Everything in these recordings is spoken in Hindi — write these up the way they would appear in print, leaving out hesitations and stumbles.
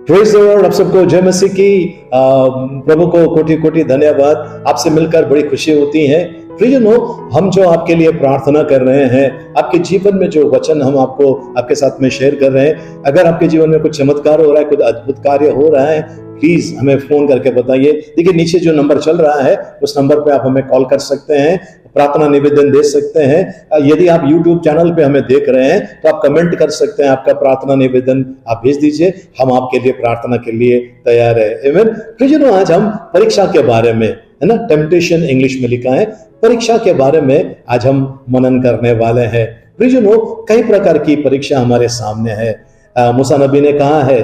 Praise the Lord. आप सबको जय मसीह की। प्रभु को कोटि कोटि धन्यवाद। आपसे मिलकर बड़ी खुशी होती है। प्रियजनों, हम जो आपके लिए प्रार्थना कर रहे हैं, आपके जीवन में जो वचन हम आपको आपके साथ में शेयर कर रहे हैं, अगर आपके जीवन में कुछ चमत्कार हो रहा है, कुछ अद्भुत कार्य हो रहा है, प्लीज हमें फोन करके बताइए। देखिए नीचे जो नंबर चल रहा है उस नंबर पे आप हमें कॉल कर सकते हैं, प्रार्थना निवेदन दे सकते हैं। यदि आप YouTube चैनल पे हमें देख रहे हैं तो आप कमेंट कर सकते हैं, आपका प्रार्थना निवेदन आप भेज दीजिए, हम आपके लिए प्रार्थना के लिए तैयार है। आमीन। प्रियजनों, आज हम परीक्षा के बारे में, है ना, टेम्पटेशन इंग्लिश में लिखा है, परीक्षा के बारे में आज हम मनन करने वाले हैं। प्रियजनों, कई प्रकार की परीक्षा हमारे सामने है। मूसा नबी ने कहा है,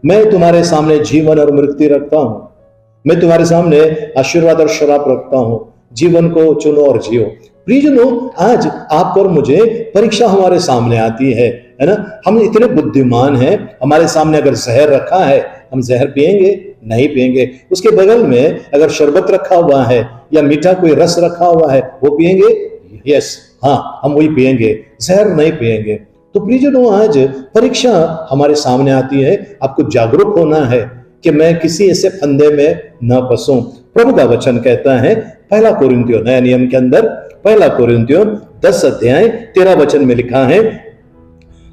मैं तुम्हारे सामने जीवन और मृत्यु रखता हूं, मैं तुम्हारे सामने आशीर्वाद और श्राप रखता हूं, जीवन को चुनो और जियो। प्रियजनों, आज आपको और मुझे परीक्षा हमारे सामने आती है ना। हम इतने बुद्धिमान हैं, हमारे सामने अगर जहर रखा है हम जहर पिएंगे? नहीं पिएंगे। उसके बगल में अगर शरबत रखा हुआ है या मीठा कोई रस रखा हुआ है, वो पिएंगे? यस, हाँ, हम वही पिएंगे, जहर नहीं पिएंगे। तो प्रियजनों, आज परीक्षा हमारे सामने आती है। आपको जागरूक होना है कि मैं किसी ऐसे फंदे में न फंसूं। प्रभु का वचन कहता है, पहला कोरिन्थियों, नया नियम के अंदर पहला कोरिन्थियों 10 अध्याय 13 वचन में लिखा है,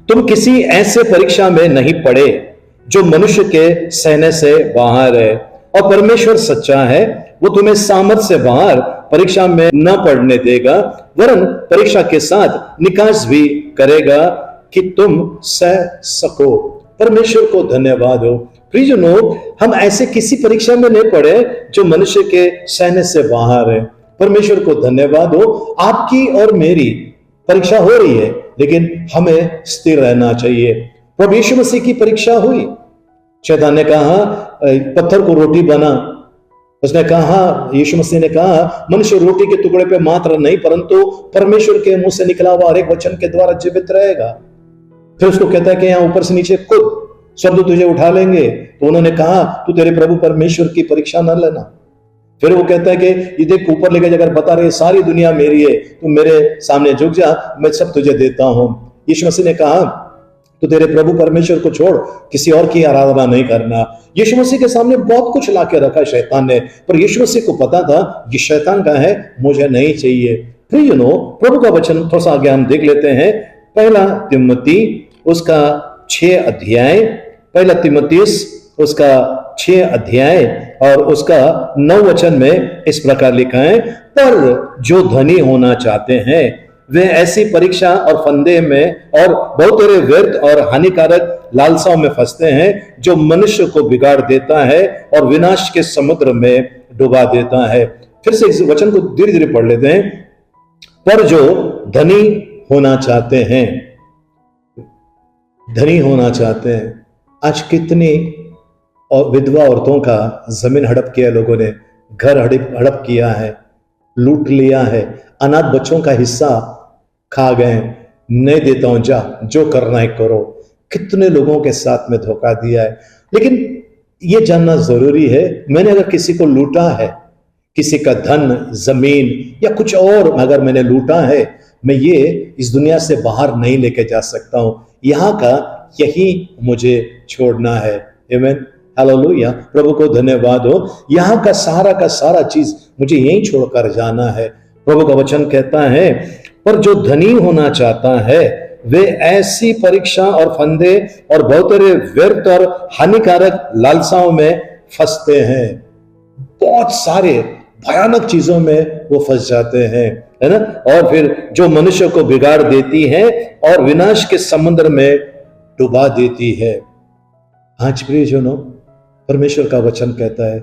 तुम किसी ऐसे परीक्षा में नहीं पड़े जो मनुष्य के सहने से बाहर है, और परमेश्वर सच्चा है, वो तुम्हें सामर्थ से बाहर परीक्षा में न पड़ने देगा, वरन परीक्षा के साथ निकास भी करेगा कि तुम सह सको। परमेश्वर को धन्यवाद हो। प्रियजनों, हम ऐसे किसी परीक्षा में नहीं पड़े जो मनुष्य के सहने से बाहर है। परमेश्वर को धन्यवाद हो। आपकी और मेरी परीक्षा हो रही है, लेकिन हमें स्थिर रहना चाहिए। प्रभु यीशु मसीह की परीक्षा हुई। शैतान ने कहा पत्थर को रोटी बना, उसने कहा, यीशु मसीह ने कहा, मनुष्य रोटी के टुकड़े पे मात्र नहीं परंतु परमेश्वर के मुंह से निकला हुआ हर एक वचन के द्वारा जीवित रहेगा। फिर उसको कहता है कि यहाँ ऊपर से नीचे कूद, स्वर्ग तुझे उठा लेंगे। तो उन्होंने कहा, तू तेरे प्रभु परमेश्वर की परीक्षा न लेना। फिर वो कहता है कि ये देख ऊपर लेके जाकर बता रहे सारी दुनिया मेरी है, तू मेरे सामने झुक जा, मैं सब तुझे देता हूं। यीशु मसीह ने कहा, तो तेरे प्रभु परमेश्वर को छोड़ किसी और की आराधना नहीं करना। यीशु मसीह के सामने बहुत कुछ लाके रखा शैतान ने, पर यीशु मसीह को पता था ये शैतान का है, मुझे नहीं चाहिए। प्रियजनों, प्रभु का वचन थोड़ा सा आगे हम देख लेते हैं। पहला तिमोथी उसका 6 अध्याय, पहला तीमुथियुस उसका 6 अध्याय और उसका 9 वचन में इस प्रकार लिखा है, पर जो धनी होना चाहते हैं वे ऐसी परीक्षा और फंदे में और बहुत सारे व्यर्थ और हानिकारक लालसाओं में फंसते हैं जो मनुष्य को बिगाड़ देता है और विनाश के समुद्र में डुबा देता है। फिर से इस वचन को धीरे धीरे पढ़ लेते हैं। पर जो धनी होना चाहते हैं, धनी होना चाहते हैं। आज कितनी और विधवा औरतों का जमीन हड़प किया लोगों ने, घर हड़प किया है, लूट लिया है, अनाथ बच्चों का हिस्सा खा गए। नहीं देता हूं, जा जो करना है करो। कितने लोगों के साथ में धोखा दिया है। लेकिन यह जानना जरूरी है, मैंने अगर किसी को लूटा है, किसी का धन, जमीन या कुछ और अगर मैंने लूटा है, मैं ये इस दुनिया से बाहर नहीं लेके जा सकता हूं। यहां का यही मुझे छोड़ना है। आमीन, हालेलुया। प्रभु को धन्यवाद हो। यहां का सारा चीज मुझे यहीं छोड़कर जाना है। प्रभु का वचन कहता है, पर जो धनी होना चाहता है वे ऐसी परीक्षा और फंदे और बहुत सारे व्यर्थ और हानिकारक लालसाओं में फंसते हैं। बहुत सारे भयानक चीजों में वो फंस जाते हैं, है ना। और फिर जो मनुष्य को बिगाड़ देती है और विनाश के समुद्र में डुबा देती है। आज प्रियजनों, परमेश्वर का वचन कहता है,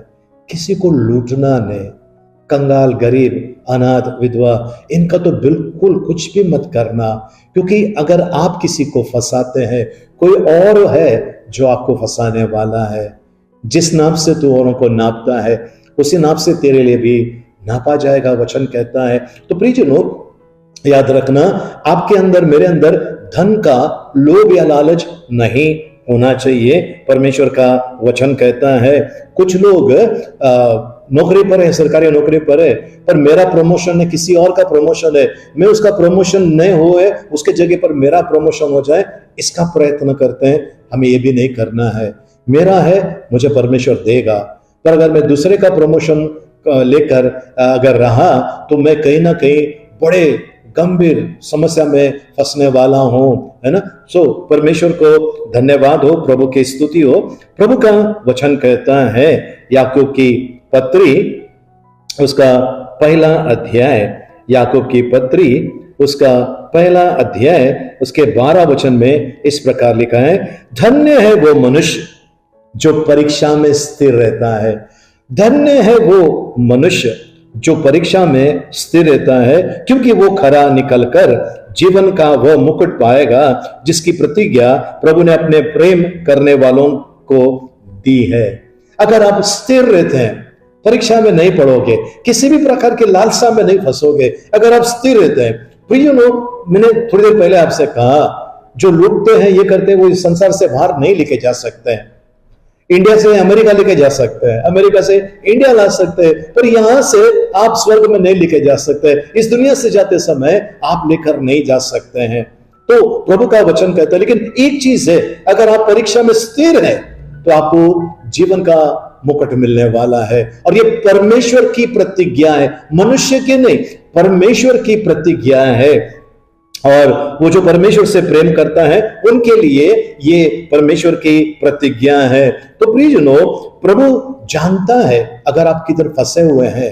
किसी को लूटना नहीं, कंगाल, गरीब, अनाथ, विधवा, इनका तो बिल्कुल कुछ भी मत करना। क्योंकि अगर आप किसी को फंसाते हैं, कोई और है जो आपको फंसाने वाला है। जिस नाप से तू औरों को नापता है उसी नाप से तेरे लिए भी नापा जाएगा, वचन कहता है। तो प्रियजनों, याद रखना, आपके अंदर, मेरे अंदर धन का लोभ या लालच नहीं होना चाहिए। परमेश्वर का वचन कहता है, कुछ लोग नौकरी पर है, सरकारी नौकरी पर है, पर मेरा प्रमोशन है, किसी और का प्रमोशन है, मैं उसका प्रमोशन नहीं होए, उसके जगह पर मेरा प्रमोशन हो जाए, इसका प्रयत्न करते हैं। हमें ये भी नहीं करना है। मेरा है, मुझे परमेश्वर देगा। पर अगर मैं दूसरे का प्रमोशन लेकर अगर रहा तो मैं कहीं ना कहीं बड़े गंभीर समस्या में फंसने वाला हूं, है ना। सो परमेश्वर को धन्यवाद हो, प्रभु की स्तुति हो। प्रभु का वचन कहता है याकूब की पत्री उसका पहला अध्याय, याकूब की पत्री उसका पहला अध्याय उसके 12 वचन में इस प्रकार लिखा है, धन्य है वो मनुष्य जो परीक्षा में स्थिर रहता है। धन्य है वो मनुष्य जो परीक्षा में स्थिर रहता है, क्योंकि वो खरा निकलकर जीवन का वह मुकुट पाएगा जिसकी प्रतिज्ञा प्रभु ने अपने प्रेम करने वालों को दी है। अगर आप स्थिर रहते हैं, परीक्षा में नहीं पड़ोगे, किसी भी प्रकार के लालसा में नहीं फंसोगे, अगर आप स्थिर रहते हैं। प्रिय लोग, मैंने थोड़ी देर पहले आपसे कहा, जो लूटते हैं, ये करते हैं, वो इस संसार से बाहर नहीं लेके जा सकते हैं। इंडिया से अमेरिका लेके जा सकते हैं, अमेरिका से इंडिया ला सकते हैं, पर यहां से आप स्वर्ग में नहीं लेके जा सकते। इस दुनिया से जाते समय आप लेकर नहीं जा सकते हैं। तो प्रभु का वचन कहता है, लेकिन एक चीज है, अगर आप परीक्षा में स्थिर हैं तो आपको जीवन का मुकुट मिलने वाला है। और ये परमेश्वर की प्रतिज्ञा है, मनुष्य की नहीं, परमेश्वर की प्रतिज्ञा है। और वो जो परमेश्वर से प्रेम करता है उनके लिए ये परमेश्वर की प्रतिज्ञा है। तो प्रियजनों, प्रभु जानता है अगर आप किधर फंसे हुए हैं,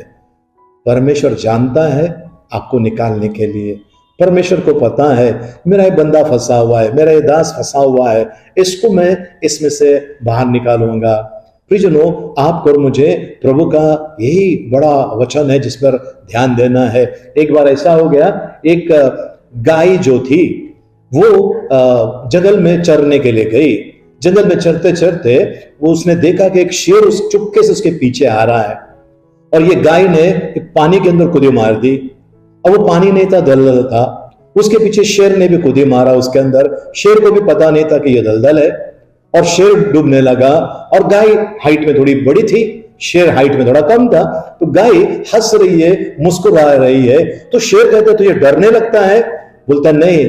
परमेश्वर जानता है आपको निकालने के लिए। परमेश्वर को पता है मेरा ये बंदा फंसा हुआ है, मेरा ये दास फंसा हुआ है, इसको मैं इसमें से बाहर निकालूंगा। प्रियजनों, आपको और मुझे प्रभु का यही बड़ा वचन है जिस पर ध्यान देना है। एक बार ऐसा हो गया, एक गाय जो थी वो जंगल में चरने के लिए गई। जंगल में चरते चरते वो उसने देखा कि एक शेर उस चुपके से उसके पीछे आ रहा है, और ये गाय ने एक पानी के अंदर कुदी मार दी। अब वो पानी नहीं था, दलदल था। उसके पीछे शेर ने भी कुदी मारा उसके अंदर। शेर को भी पता नहीं था कि ये दलदल है, और शेर डूबने लगा। और गाय हाइट में थोड़ी बड़ी थी, शेर हाइट में थोड़ा कम था। तो गाय हंस रही है, मुस्कुरा रही है। तो शेर कहता तुझे डरने लगता है? बोलता नहीं,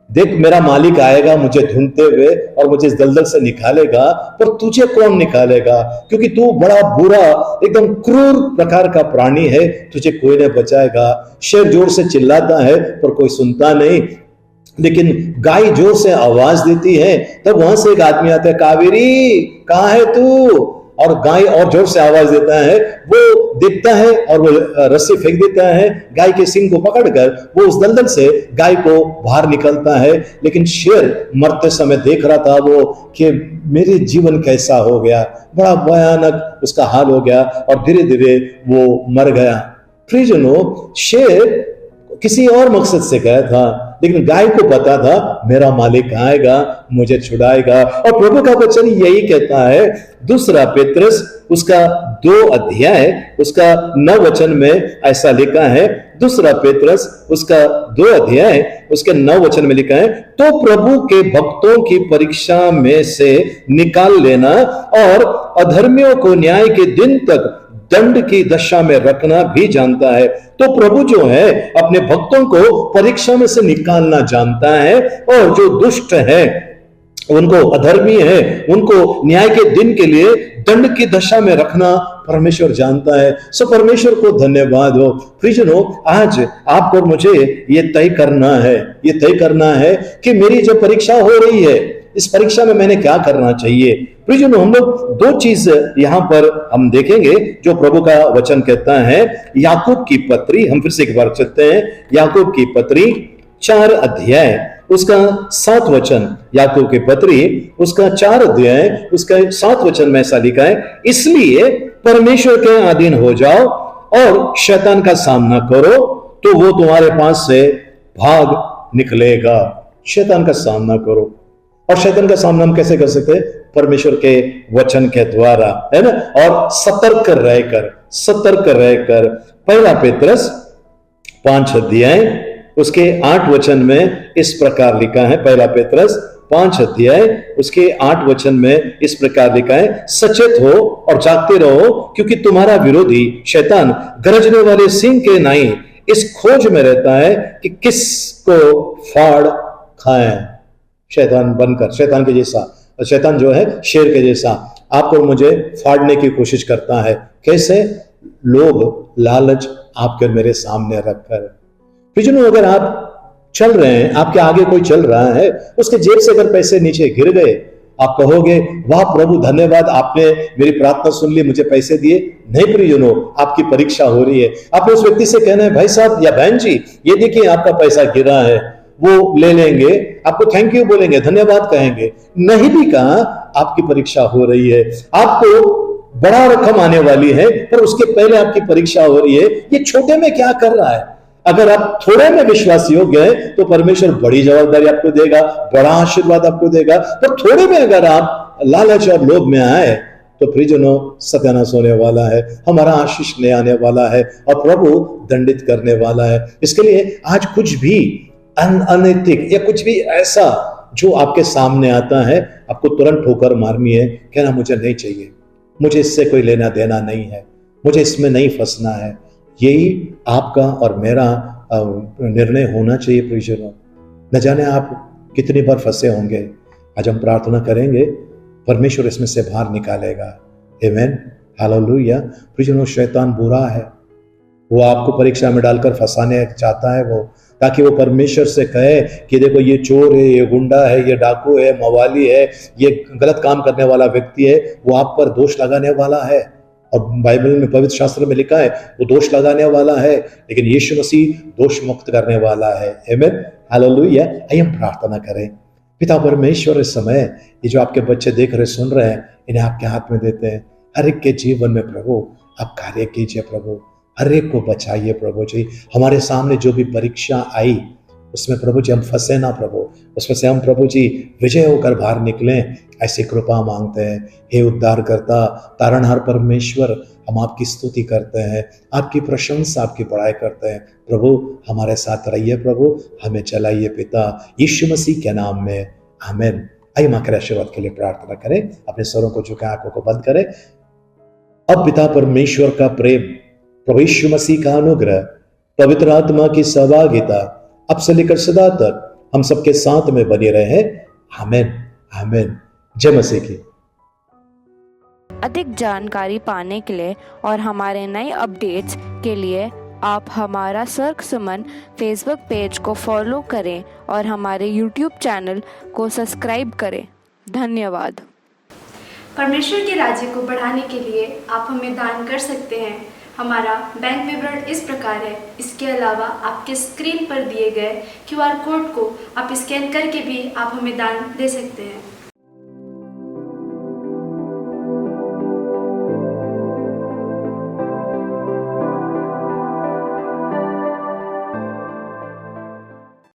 देख मेरा मालिक आएगा मुझे ढूंढते हुए और मुझे इस दलदल से निकालेगा, पर तुझे कौन निकालेगा, क्योंकि तू बड़ा बुरा, एकदम क्रूर प्रकार का प्राणी है, तुझे कोई नहीं बचाएगा। शेर जोर से चिल्लाता है पर कोई सुनता नहीं, लेकिन गाय जोर से आवाज देती है। तब वहां से एक आदमी आता है, कावेरी कहां है तू? और गाय और जोर से आवाज देता है। वो देखता है और वो रस्सी फेंक देता है, गाय के सींग को पकड़कर वो उस दलदल से गाय को बाहर निकलता है। लेकिन शेर मरते समय देख रहा था वो कि मेरे जीवन कैसा हो गया, बड़ा भयानक उसका हाल हो गया, और धीरे धीरे वो मर गया। प्रियजनों, शेर किसी और मकसद से गया था, लेकिन गाय को पता था मेरा मालिक आएगा, मुझे छुड़ाएगा। और प्रभु का वचन यही कहता है, दूसरा पेत्रस उसका 2 अध्याय उसका 9 वचन में ऐसा लिखा है। दूसरा पेत्रस उसका 2 अध्याय उसके 9 वचन में लिखा है, तो प्रभु के भक्तों की परीक्षा में से निकाल लेना और अधर्मियों को न्याय के दिन तक दंड की दशा में रखना भी जानता है। तो प्रभु जो है अपने भक्तों को परीक्षा में से निकालना जानता है, और जो दुष्ट है, उनको अधर्मी है, उनको न्याय के दिन के लिए दंड की दशा में रखना परमेश्वर जानता है। सो परमेश्वर को धन्यवाद हो। प्रियजनों, आज आपको और मुझे ये तय करना है कि मेरी जो परीक्षा हो रही है, इस परीक्षा में मैंने क्या करना चाहिए। प्रियजनों, हम लोग 2 चीज यहां पर हम देखेंगे जो प्रभु का वचन कहता है। याकूब की पत्री, हम फिर से एक बार चलते हैं, याकूब की पत्री 4 अध्याय उसका 7 वचन, याकूब की पत्री उसका 4 अध्याय उसका 7 वचन में ऐसा लिखा है, इसलिए परमेश्वर के अधीन हो जाओ और शैतान का सामना करो तो वो तुम्हारे पास से भाग निकलेगा। शैतान का सामना करो। और शैतान का सामना हम कैसे कर सकते हैं? परमेश्वर के वचन के द्वारा, है ना। और सतर्क रहकर पहला पेत्रस 5 अध्याय उसके 8 वचन में इस प्रकार लिखा है। पहला पेत्रस 5 अध्याय उसके 8 वचन में इस प्रकार लिखा है, सचेत हो और जागते रहो, क्योंकि तुम्हारा विरोधी शैतान गरजने वाले सिंह के नाई इस खोज में रहता है कि किसको फाड़ खाए। शैतान बनकर, शैतान के जैसा, शैतान जो है शेर के जैसा, आपको मुझे फाड़ने की कोशिश करता है। कैसे? लोग लालच आपके और मेरे सामने रखकर। प्रियजनों, अगर आप चल रहे हैं, आपके आगे कोई चल रहा है, उसके जेब से अगर पैसे नीचे गिर गए, आप कहोगे वाह प्रभु धन्यवाद, आपने मेरी प्रार्थना सुन ली, मुझे पैसे दिए। नहीं प्रियजनों, आपकी परीक्षा हो रही है। आपने उस व्यक्ति से कहना है भाई साहब या बहन जी, ये देखिए आपका पैसा गिरा है। वो ले लेंगे, आपको थैंक यू बोलेंगे, धन्यवाद कहेंगे। नहीं भी कहा, आपकी परीक्षा हो रही है। आपको बड़ा रकम आने वाली है, पर उसके पहले आपकी परीक्षा हो रही है, ये छोटे में क्या कर रहा है। अगर आप थोड़े में विश्वास योग्य हैं तो परमेश्वर बड़ी जवाबदारी आपको देगा, बड़ा आशीर्वाद आपको देगा। पर थोड़े में अगर आप लालच और लोभ में आए तो प्रियजनों सत्यानाश होने वाला है, हमारा आशीष ले आने वाला है और प्रभु दंडित करने वाला है। इसके लिए आज कुछ भी अनैतिक या कुछ भी ऐसा जो आपके सामने आता है, आपको तुरंत ठोकर मारनी है, कहना मुझे नहीं चाहिए, मुझे इससे कोई लेना देना नहीं है, मुझे इसमें नहीं फंसना है। यही आपका और मेरा निर्णय होना चाहिए प्रियजनों। न जाने आप कितनी बार फंसे होंगे। आज हम प्रार्थना करेंगे, परमेश्वर इसमें से बाहर निकालेगा। आमीन, हालेलुया। प्रियजनों, शैतान बुरा है, वो आपको परीक्षा में डालकर फंसाने चाहता है, वो ताकि वो परमेश्वर से कहे कि देखो ये चोर है, ये गुंडा है, ये डाकू है, मवाली है, ये गलत काम करने वाला व्यक्ति है। वो आप पर दोष लगाने वाला है और बाइबल में, पवित्र शास्त्र में लिखा है वो दोष लगाने वाला है, लेकिन यीशु मसीह दोष मुक्त करने वाला है। आमीन, हालेलुया। आइए हम प्रार्थना करें। पिता परमेश्वर, इस समय ये जो आपके बच्चे देख रहे सुन रहे हैं, इन्हें आपके हाथ में देते हैं। हर एक के जीवन में प्रभु आप कार्य कीजिए, प्रभु हर एक को बचाइए प्रभु जी। हमारे सामने जो भी परीक्षा आई उसमें प्रभु जी हम फंसे ना प्रभु, उसमें से हम प्रभु जी विजय होकर बाहर निकलें, ऐसी कृपा मांगते हैं। हे उद्धारकर्ता, तारणहार परमेश्वर, हम आपकी स्तुति करते हैं, आपकी प्रशंसा, आपकी बड़ाई करते हैं। प्रभु हमारे साथ रहिए, प्रभु हमें चलाइए पिता, यीशु मसीह के नाम में, आमीन। आइए मां के आशीर्वाद के लिए प्रार्थना करें। अपने स्वरों को झुकाएं, आंखों को बंद करें। अब पिता परमेश्वर का प्रेम, प्रभु यीशु मसीह का अनुग्रह, पवित्र आत्मा की सहभागिता अब से लेकर सदा तक हम सबके साथ में बने रहे। आमीन, आमीन। जय मसीह की। अधिक जानकारी पाने के लिए और हमारे नए अपडेट्स के लिए आप हमारा सर्क सुमन फेसबुक पेज को फॉलो करें और हमारे यूट्यूब चैनल को सब्सक्राइब करें। धन्यवाद। परमेश्वर के राज्य को बढ़ाने के लिए आप हमें दान कर सकते हैं। हमारा बैंक विवरण इस प्रकार है। इसके अलावा आपके स्क्रीन पर दिए गए QR कोड को आप स्कैन करके भी आप हमें दान दे सकते हैं।